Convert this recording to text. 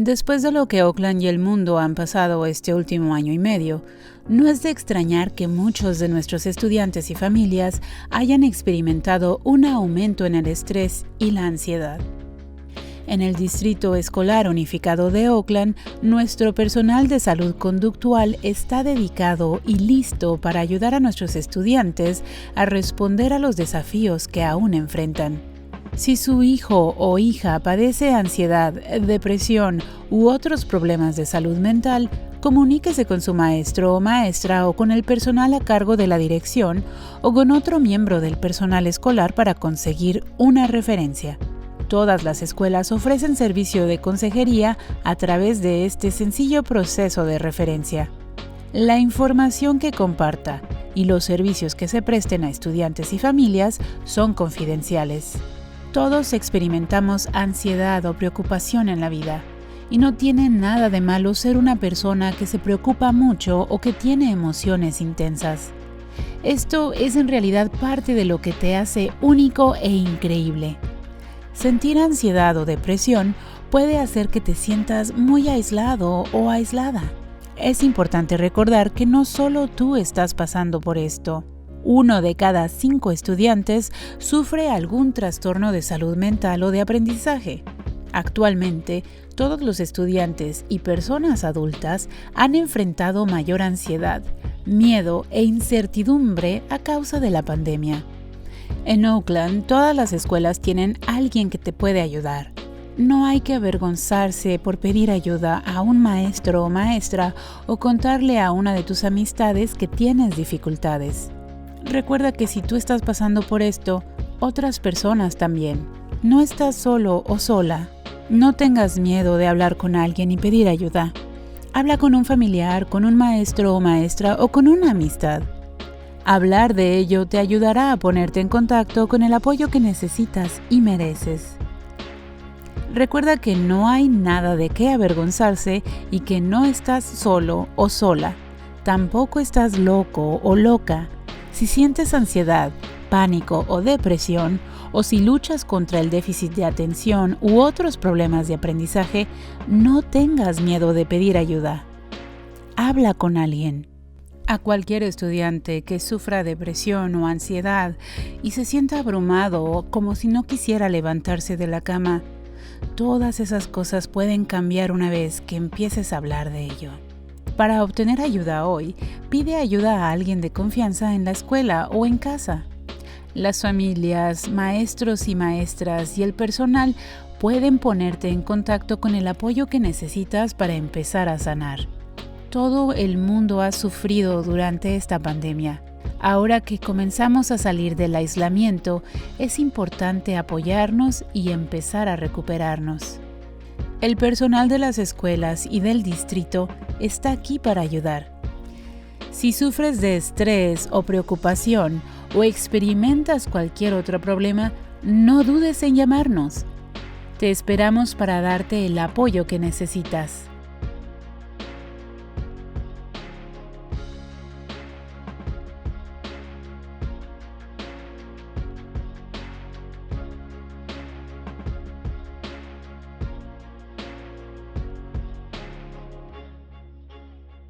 Después de lo que Oakland y el mundo han pasado este último año y medio, no es de extrañar que muchos de nuestros estudiantes y familias hayan experimentado un aumento en el estrés y la ansiedad. En el Distrito Escolar Unificado de Oakland, nuestro personal de salud conductual está dedicado y listo para ayudar a nuestros estudiantes a responder a los desafíos que aún enfrentan. Si su hijo o hija padece ansiedad, depresión u otros problemas de salud mental, comuníquese con su maestro o maestra o con el personal a cargo de la dirección o con otro miembro del personal escolar para conseguir una referencia. Todas las escuelas ofrecen servicio de consejería a través de este sencillo proceso de referencia. La información que comparta y los servicios que se presten a estudiantes y familias son confidenciales. Todos experimentamos ansiedad o preocupación en la vida, y no tiene nada de malo ser una persona que se preocupa mucho o que tiene emociones intensas. Esto es en realidad parte de lo que te hace único e increíble. Sentir ansiedad o depresión puede hacer que te sientas muy aislado o aislada. Es importante recordar que no solo tú estás pasando por esto. 1 de cada 5 estudiantes sufre algún trastorno de salud mental o de aprendizaje. Actualmente, todos los estudiantes y personas adultas han enfrentado mayor ansiedad, miedo e incertidumbre a causa de la pandemia. En Oakland, todas las escuelas tienen alguien que te puede ayudar. No hay que avergonzarse por pedir ayuda a un maestro o maestra o contarle a una de tus amistades que tienes dificultades. Recuerda que si tú estás pasando por esto, otras personas también. No estás solo o sola. No tengas miedo de hablar con alguien y pedir ayuda. Habla con un familiar, con un maestro o maestra o con una amistad. Hablar de ello te ayudará a ponerte en contacto con el apoyo que necesitas y mereces. Recuerda que no hay nada de qué avergonzarse y que no estás solo o sola. Tampoco estás loco o loca. Si sientes ansiedad, pánico o depresión, o si luchas contra el déficit de atención u otros problemas de aprendizaje, no tengas miedo de pedir ayuda. Habla con alguien. A cualquier estudiante que sufra depresión o ansiedad y se sienta abrumado o como si no quisiera levantarse de la cama, todas esas cosas pueden cambiar una vez que empieces a hablar de ello. Para obtener ayuda hoy, pide ayuda a alguien de confianza en la escuela o en casa. Las familias, maestros y maestras y el personal pueden ponerte en contacto con el apoyo que necesitas para empezar a sanar. Todo el mundo ha sufrido durante esta pandemia. Ahora que comenzamos a salir del aislamiento, es importante apoyarnos y empezar a recuperarnos. El personal de las escuelas y del distrito está aquí para ayudar. Si sufres de estrés o preocupación o experimentas cualquier otro problema, no dudes en llamarnos. Te esperamos para darte el apoyo que necesitas.